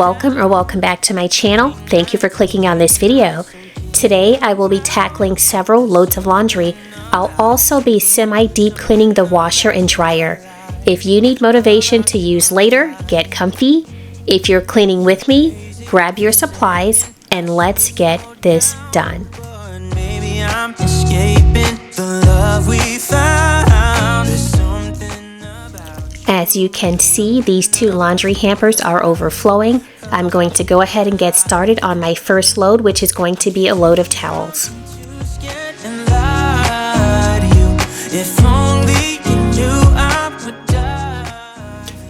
Welcome or welcome back to my channel. Thank you for clicking on this video. Today I will be tackling several loads of laundry. I'll also be semi-deep cleaning the washer and dryer. If you need motivation to use later, get comfy. If you're cleaning with me, grab your supplies and let's get this done. Maybe I'm escaping the love we found. As you can see, these two laundry hampers are overflowing. I'm going to go ahead and get started on my first load, which is going to be a load of towels.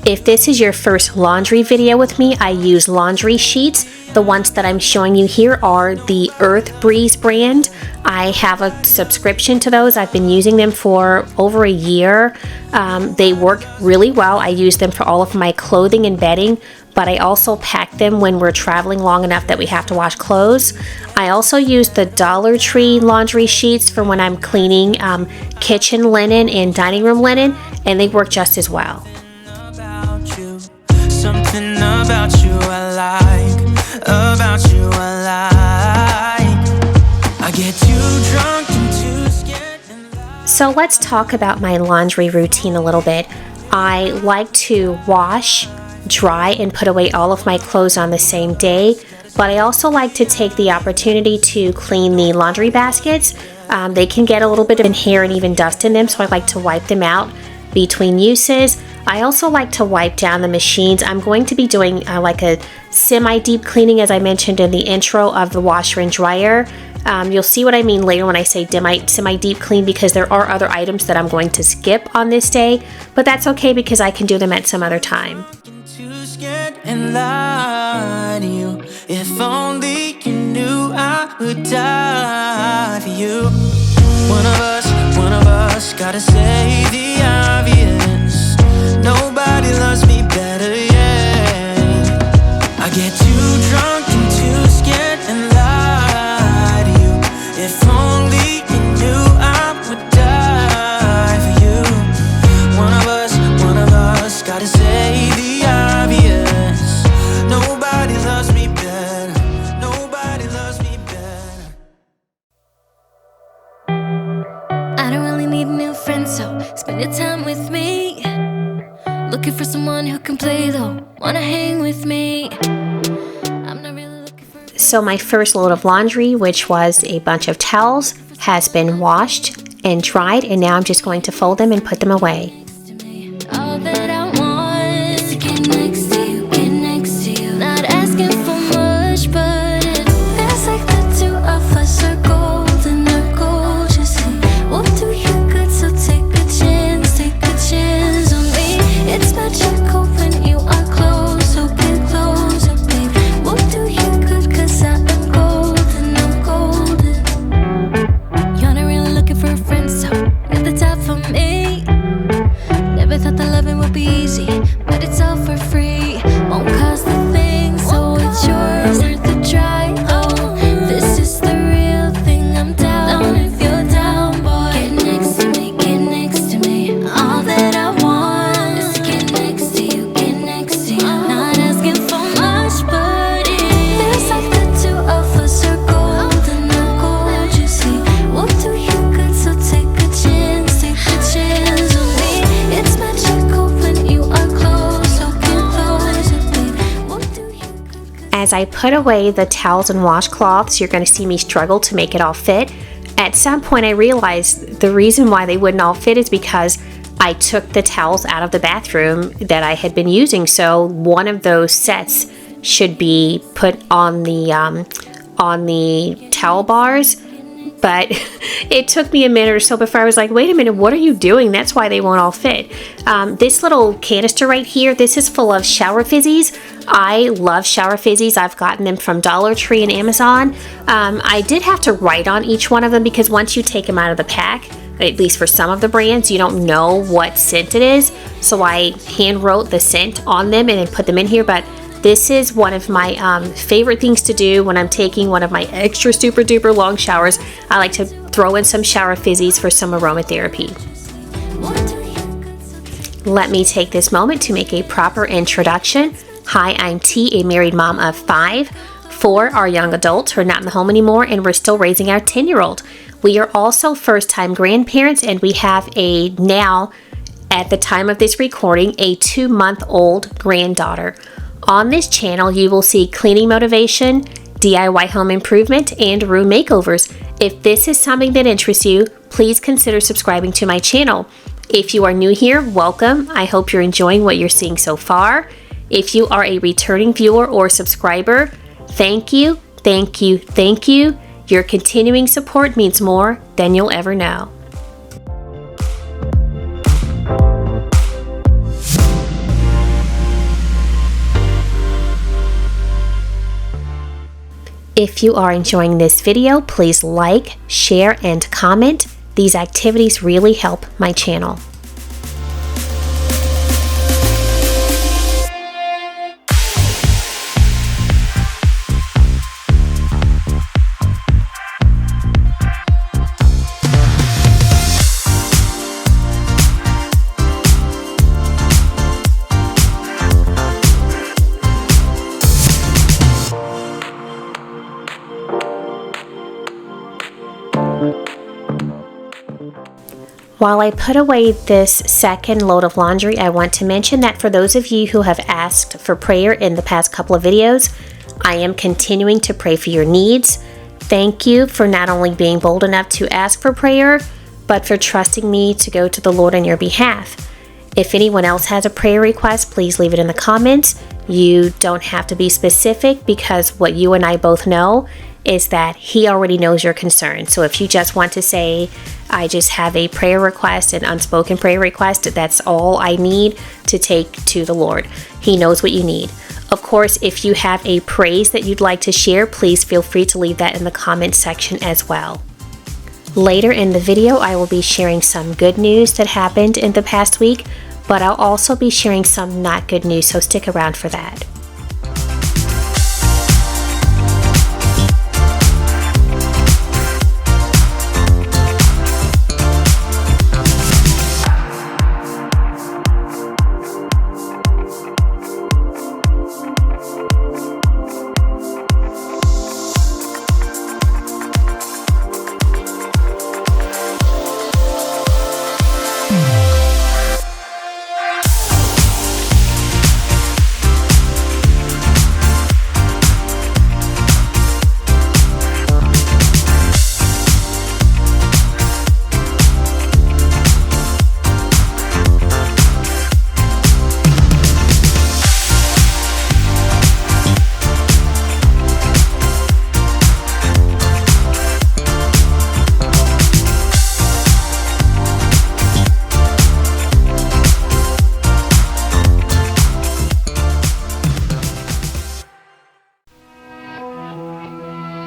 If this is your first laundry video with me, I use laundry sheets. The ones that I'm showing you here are the Earth Breeze brand. I have a subscription to those. I've been using them for over a year. They work really well. I use them for all of my clothing and bedding, but I also pack them when we're traveling long enough that we have to wash clothes. I also use the Dollar Tree laundry sheets for when I'm cleaning kitchen linen and dining room linen, and they work just as well. Something about you I like, about you I like. I get too drunk and too scared. So let's talk about my laundry routine a little bit. I like to wash, dry, and put away all of my clothes on the same day, but I also like to take the opportunity to clean the laundry baskets. They can get a little bit of hair and even dust in them, so I like to wipe them out between uses. I also like to wipe down the machines. I'm going to be doing like a semi-deep cleaning, as I mentioned in the intro, of the washer and dryer. You'll see what I mean later when I say semi-deep clean, because there are other items that I'm going to skip on this day, but that's okay because I can do them at some other time. Too scared and lie to you. If only you knew I would die for you. One of us gotta say the obvious. Nobody loves me better, yeah. I get too drunk and too scared and lie to you. If only you knew I would die for you. One of us gotta say the obvious. Nobody loves me better. Nobody loves me better. I don't really need a new friend, so spend your time with me. Looking for someone who can play though, wanna hang with me. I'm not really looking for. So my first load of laundry, which was a bunch of towels, has been washed and dried, and now I'm just going to fold them and put them away. All that I want is to get next to you, get next to you. Not asking for much, but it feels like the two of us are golden or gold. You see, we'll do you good, so take a chance on me. It's magical when you are close, so get closer, babe. We'll do you good, cause I am golden, I'm golden. You're not really looking for a friend, so you're the type for me. Never thought that loving would be easy, but it's all for free. Won't cost a thing, so it's yours, worth the try. Oh, this is the real thing, I'm down if you're down, boy. Get next to me, get next to me. All that I want is to get next to you, get next to you. Not asking for much, but it feels like the two of us are golden or gold. You see, we'll do you good, so take a chance on me. It's magical when you are close, so get closer, babe. We'll do you good. As I put away the towels and washcloths, you're going to see me struggle to make it all fit. At some point I realized the reason why they wouldn't all fit is because I took the towels out of the bathroom that I had been using, so one of those sets should be put on the towel bars. But it took me a minute or so before I was like, wait a minute, what are you doing? That's why they won't all fit. This little canister right here, this is full of shower fizzies. I love shower fizzies. I've gotten them from Dollar Tree and Amazon. I did have to write on each one of them because once you take them out of the pack, at least for some of the brands, you don't know what scent it is. So I hand wrote the scent on them and then put them in here. But this is one of my favorite things to do when I'm taking one of my extra super duper long showers. I like to throw in some shower fizzies for some aromatherapy. Let me take this moment to make a proper introduction. Hi, I'm T, a married mom of 5. 4 are young adults who are not in the home anymore, and we're still raising our 10-year-old. We are also first-time grandparents, and we have now, at the time of this recording, a 2-month-old granddaughter. On this channel, you will see cleaning motivation, DIY home improvement, and room makeovers. If this is something that interests you, please consider subscribing to my channel. If you are new here, welcome. I hope you're enjoying what you're seeing so far. If you are a returning viewer or subscriber, thank you, thank you, thank you. Your continuing support means more than you'll ever know. If you are enjoying this video, please like, share, and comment. These activities really help my channel. While I put away this second load of laundry, I want to mention that for those of you who have asked for prayer in the past couple of videos, I am continuing to pray for your needs. Thank you for not only being bold enough to ask for prayer, but for trusting me to go to the Lord on your behalf. If anyone else has a prayer request, please leave it in the comments. You don't have to be specific, because what you and I both know is that He already knows your concern. So if you just want to say, I just have a prayer request, an unspoken prayer request, that's all I need to take to the Lord. He knows what you need. Of course, if you have a praise that you'd like to share, please feel free to leave that in the comment section as well. Later in the video, I will be sharing some good news that happened in the past week, but I'll also be sharing some not good news, so stick around for that.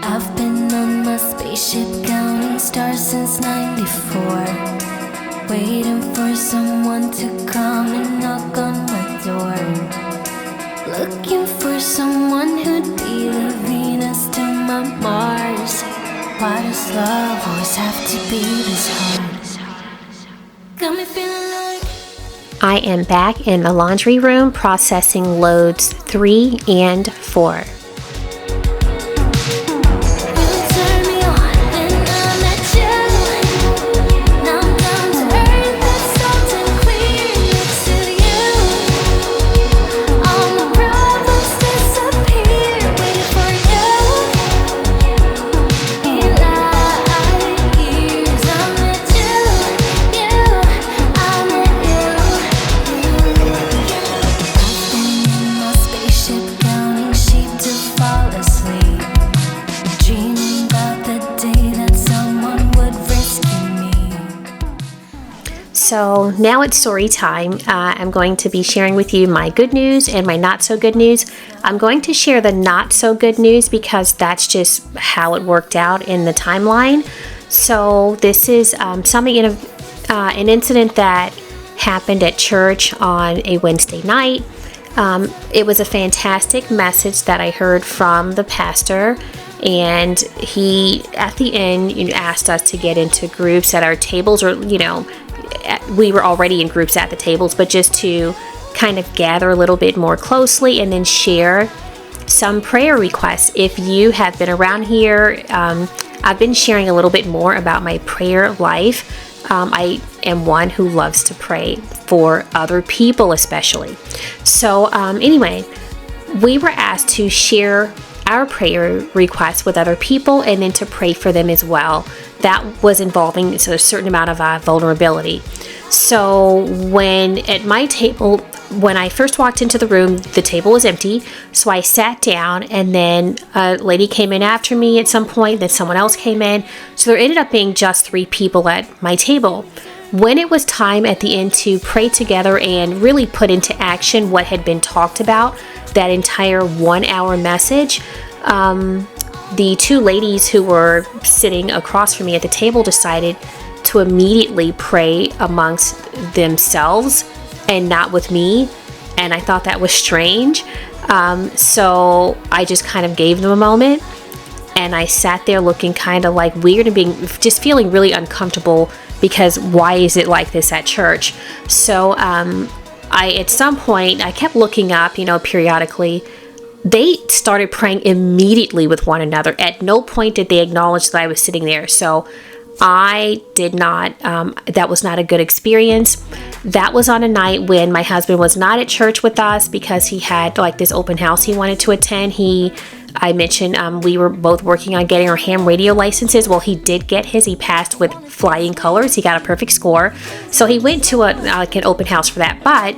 I've been on my spaceship counting stars since '94, waiting for someone to come and knock on my door. Looking for someone who'd be the Venus to my Mars. Why does love always have to be this hard? Got me feeling like I am back in the laundry room processing loads 3 and 4. So now it's story time. I'm going to be sharing with you my good news and my not so good news. I'm going to share the not so good news because that's just how it worked out in the timeline. So this is something in an incident that happened at church on a Wednesday night. It was a fantastic message that I heard from the pastor, and he at the end asked us to get into groups at our tables, or we were already in groups at the tables, but just to kind of gather a little bit more closely and then share some prayer requests. If you have been around here, I've been sharing a little bit more about my prayer life. I am one who loves to pray for other people especially. So anyway, we were asked to share our prayer requests with other people and then to pray for them as well. That was involving a certain amount of vulnerability. So when at my table, when I first walked into the room, the table was empty. So I sat down, and then a lady came in after me at some point, then someone else came in. So there ended up being just 3 people at my table. When it was time at the end to pray together and really put into action what had been talked about, that entire 1-hour message, the 2 ladies who were sitting across from me at the table decided to immediately pray amongst themselves and not with me, and I thought that was strange. So I just kind of gave them a moment, and I sat there looking kind of like weird and just feeling really uncomfortable, because why is it like this at church? So at some point I kept looking up, periodically. They started praying immediately with one another. At no point did they acknowledge that I was sitting there. So I did not, that was not a good experience. That was on a night when my husband was not at church with us because he had like this open house he wanted to attend. I mentioned we were both working on getting our ham radio licenses. Well, he did get his. He passed with flying colors. He got a perfect score. So he went to an open house for that. But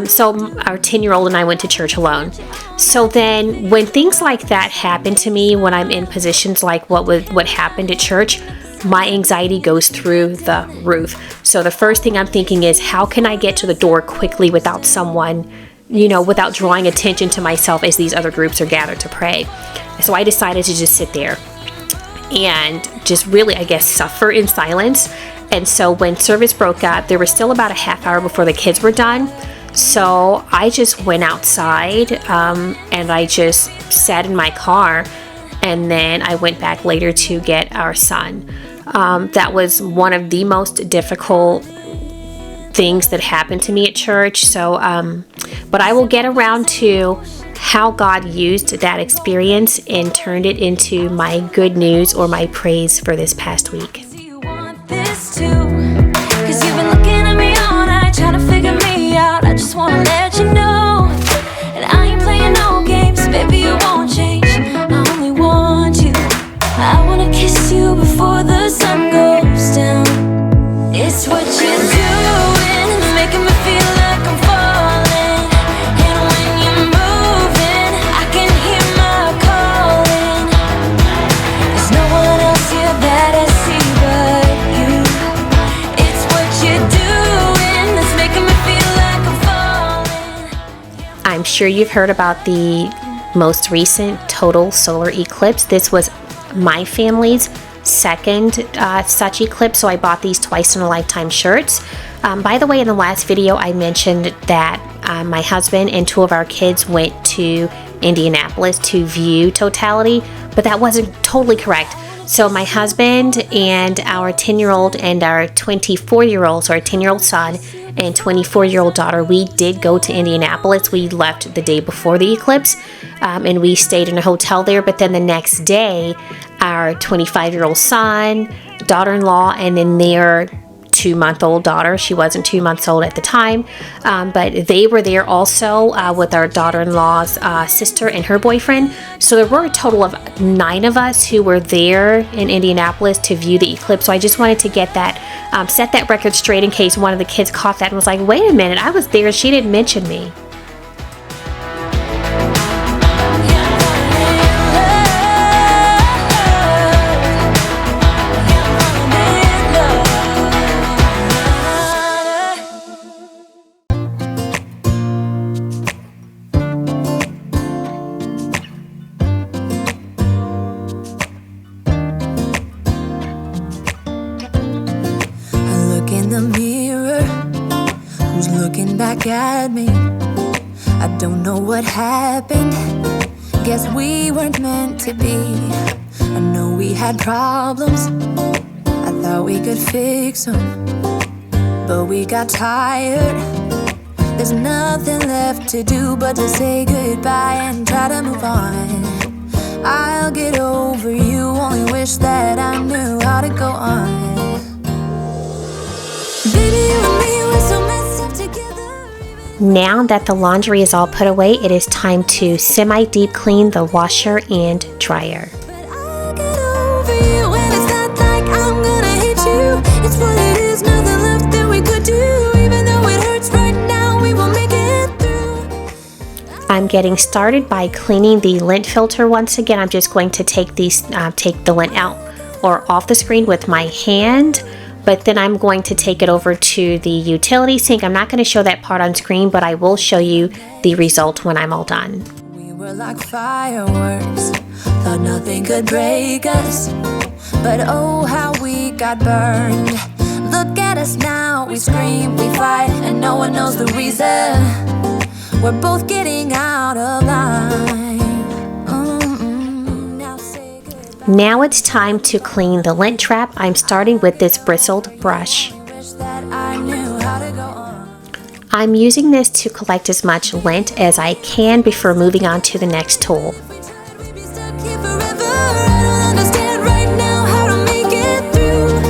so our 10-year-old and I went to church alone. So then when things like that happen to me, when I'm in positions like what happened at church, my anxiety goes through the roof. So the first thing I'm thinking is, how can I get to the door quickly without someone, without drawing attention to myself as these other groups are gathered to pray? So I decided to just sit there and just really, I guess, suffer in silence. And so when service broke up, there was still about a half hour before the kids were done. So I just went outside and I just sat in my car, and then I went back later to get our son. That was one of the most difficult things that happened to me at church. So, but I will get around to how God used that experience and turned it into my good news or my praise for this past week. Do you want this too? 'Cause you've been looking at me all night, trying to figure me out. I just wanna let you know, and I ain't playing no games, baby, you won't change. I only want you. I wanna kiss you before the sun goes down. It's what you're doing, it's making me feel like I'm falling. And when you're moving, I can hear my calling. There's no one else here that I see but you. It's what you're doing that's making me feel like I'm falling. I'm sure you've heard about the most recent total solar eclipse. This was my family's second such eclipse, so I bought these twice in a lifetime shirts. By the way, in the last video I mentioned that my husband and 2 of our kids went to Indianapolis to view totality, but that wasn't totally correct. So my husband and our 10-year-old and our 24-year-old, so our 10-year-old son and 24-year-old daughter, we did go to Indianapolis. We left the day before the eclipse, and we stayed in a hotel there. But then the next day, our 25-year-old son, daughter-in-law, and then their 2-month-old daughter, she wasn't 2 months old at the time, but they were there also with our daughter-in-law's sister and her boyfriend. So there were a total of 9 of us who were there in Indianapolis to view the eclipse. So I just wanted to get that, set that record straight in case one of the kids caught that and was like, wait a minute, I was there and she didn't mention me. Back at me, I don't know what happened. Guess we weren't meant to be. I know we had problems, I thought we could fix them, but we got tired, There's nothing left to do but to say goodbye and try to move on. I'll get over you, only wish that I knew how to go on. Baby, you and me, we're so messed up together. Now that the laundry is all put away, it is time to semi-deep clean the washer and dryer. But I'll get over you, and it's not like I'm gonna hate you. It's what it is, nothing left that we could do. Even though it hurts right now, we will make it through. I'm getting started by cleaning the lint filter. Once again, I'm just going to take the lint out or off the screen with my hand, but then I'm going to take it over to the utility sink. I'm not going to show that part on screen, but I will show you the result when I'm all done. We were like fireworks, thought nothing could break us. But oh, how we got burned. Look at us now, we scream, we fight, and no one knows the reason. We're both getting out of line. Now say goodbye. Now it's time to clean the lint trap. I'm starting with this bristled brush. Wish that I knew how to go on. I'm using this to collect as much lint as I can before moving on to the next tool. If we tried, we'd be stuck here forever. I don't understand right now how to make it through.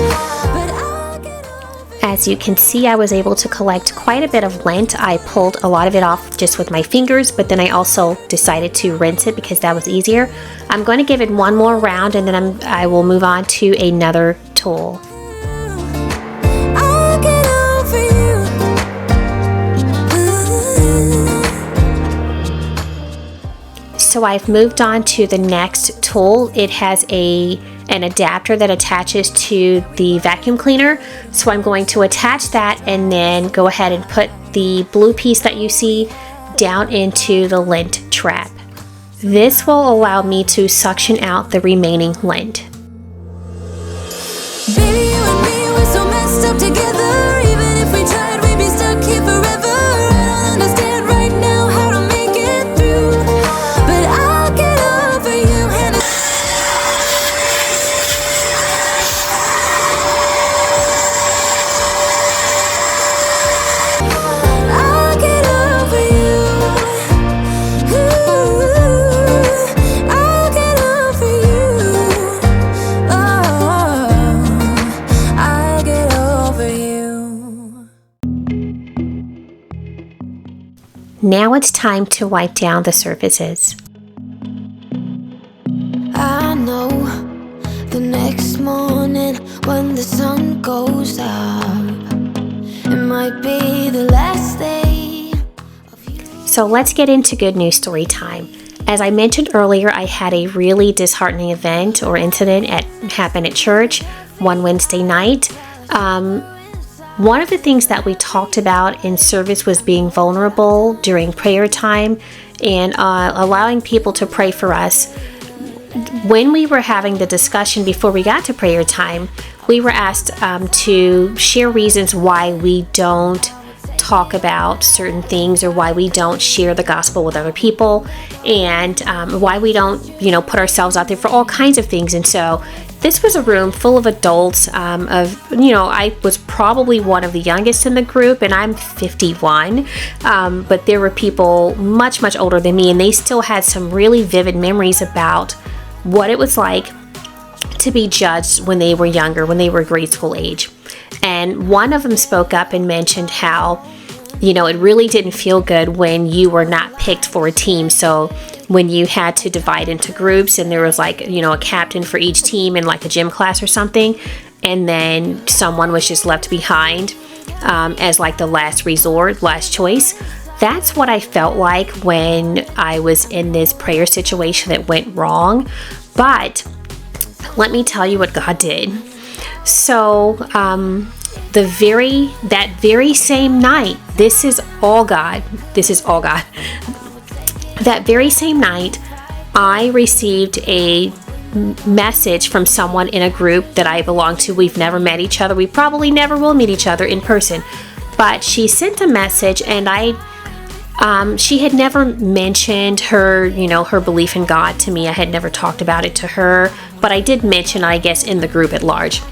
But I'll get over you. As you can see, I was able to collect quite a bit of lint. I pulled a lot of it off just with my fingers, but then I also decided to rinse it because that was easier. I'm going to give it one more round and then I will move on to another tool. I'll get over you. So I've moved on to the next tool. It has an adapter that attaches to the vacuum cleaner. So I'm going to attach that and then go ahead and put the blue piece that you see down into the lint trap. This will allow me to suction out the remaining lint. Baby, you and me, we're so messed up together. Even if we tried, we'd be stuck here forever. I don't understand right now how to make it through. But I'll get over you and I'll get over you. Ooh, I'll get over you. Oh, I'll get over you. Now it's time to wipe down the surfaces. I know the next morning when the sun goes up, it might be the last day of you. So let's get into good news story time. As I mentioned earlier, I had a really disheartening event or incident happen at church one Wednesday night. One of the things that we talked about in service was being vulnerable during prayer time and allowing people to pray for us. When we were having the discussion before we got to prayer time, we were asked to share reasons why we don't talk about certain things or why we don't share the gospel with other people and why we don't, put ourselves out there for all kinds of things. And so this was a room full of adults I was probably one of the youngest in the group and I'm 51, but there were people much, much older than me and they still had some really vivid memories about what it was like to be judged when they were younger, when they were grade school age. And one of them spoke up and mentioned how, it really didn't feel good when you were not picked for a team. So when you had to divide into groups and there was a captain for each team in like a gym class or something, and then someone was just left behind as like the last resort, last choice. That's what I felt like when I was in this prayer situation that went wrong. But let me tell you what God did. So that very same night, this is all God. That very same night, I received a message from someone in a group that I belong to. We've never met each other. We probably never will meet each other in person. But she sent a message and she had never mentioned her, her belief in God to me. I had never talked about it to her, but I did mention, I guess, in the group at large.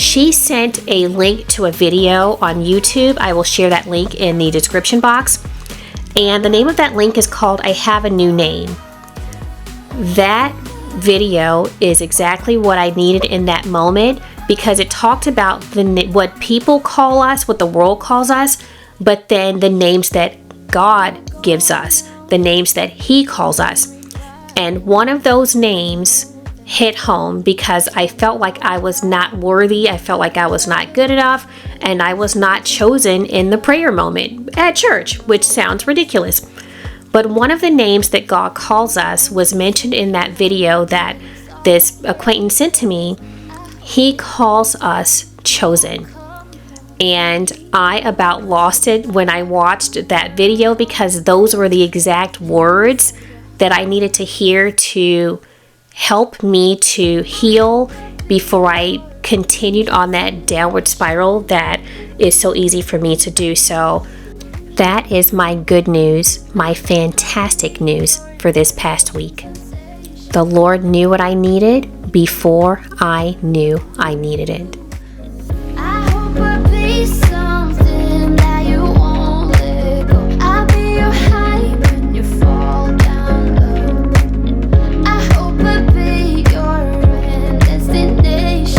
She sent a link to a video on YouTube. I will share that link in the description box. And the name of that link is called I Have a New Name. That video is exactly what I needed in that moment, because it talked about what people call us, what the world calls us, but then the names that God gives us, the names that He calls us. And one of those names hit home because I felt like I was not worthy. I felt like I was not good enough, and I was not chosen in the prayer moment at church, which sounds ridiculous. But one of the names that God calls us was mentioned in that video that this acquaintance sent to me. He calls us chosen. And I about lost it when I watched that video, because those were the exact words that I needed to hear to help me to heal before I continued on that downward spiral that is so easy for me to do. So that is my good news, my fantastic news for this past week. The Lord knew what I needed before I knew I needed it. I hope I'll be something that you won't let go. I'll be your high when you fall down low. I hope I'll be your end destination.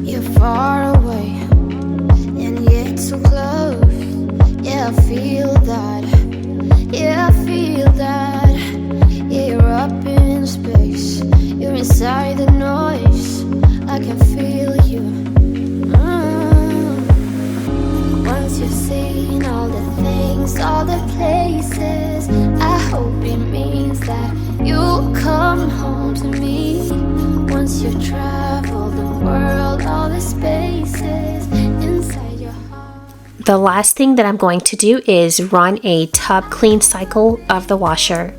You're far away and yet so close. Yeah, I feel that. Yeah, I feel that. Yeah, you're up in space. You're inside the noise. I can feel you. Once you've seen all the things, all the places, I hope it means that you'll come home to me. Once you've traveled the world, all the spaces inside your heart. The last thing that I'm going to do is run a tub clean cycle of the washer.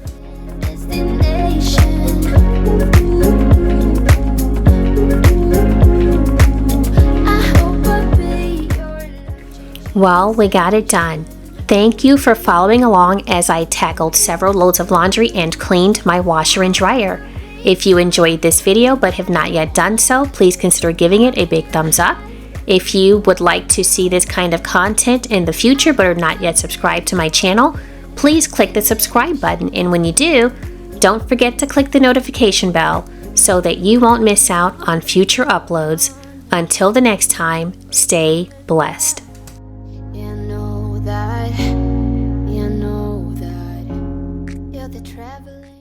Well, we got it done. Thank you for following along as I tackled several loads of laundry and cleaned my washer and dryer. If you enjoyed this video but have not yet done so, please consider giving it a big thumbs up. If you would like to see this kind of content in the future but are not yet subscribed to my channel, please click the subscribe button, and when you do, don't forget to click the notification bell so that you won't miss out on future uploads. Until the next time, stay blessed. You know that you're the traveling.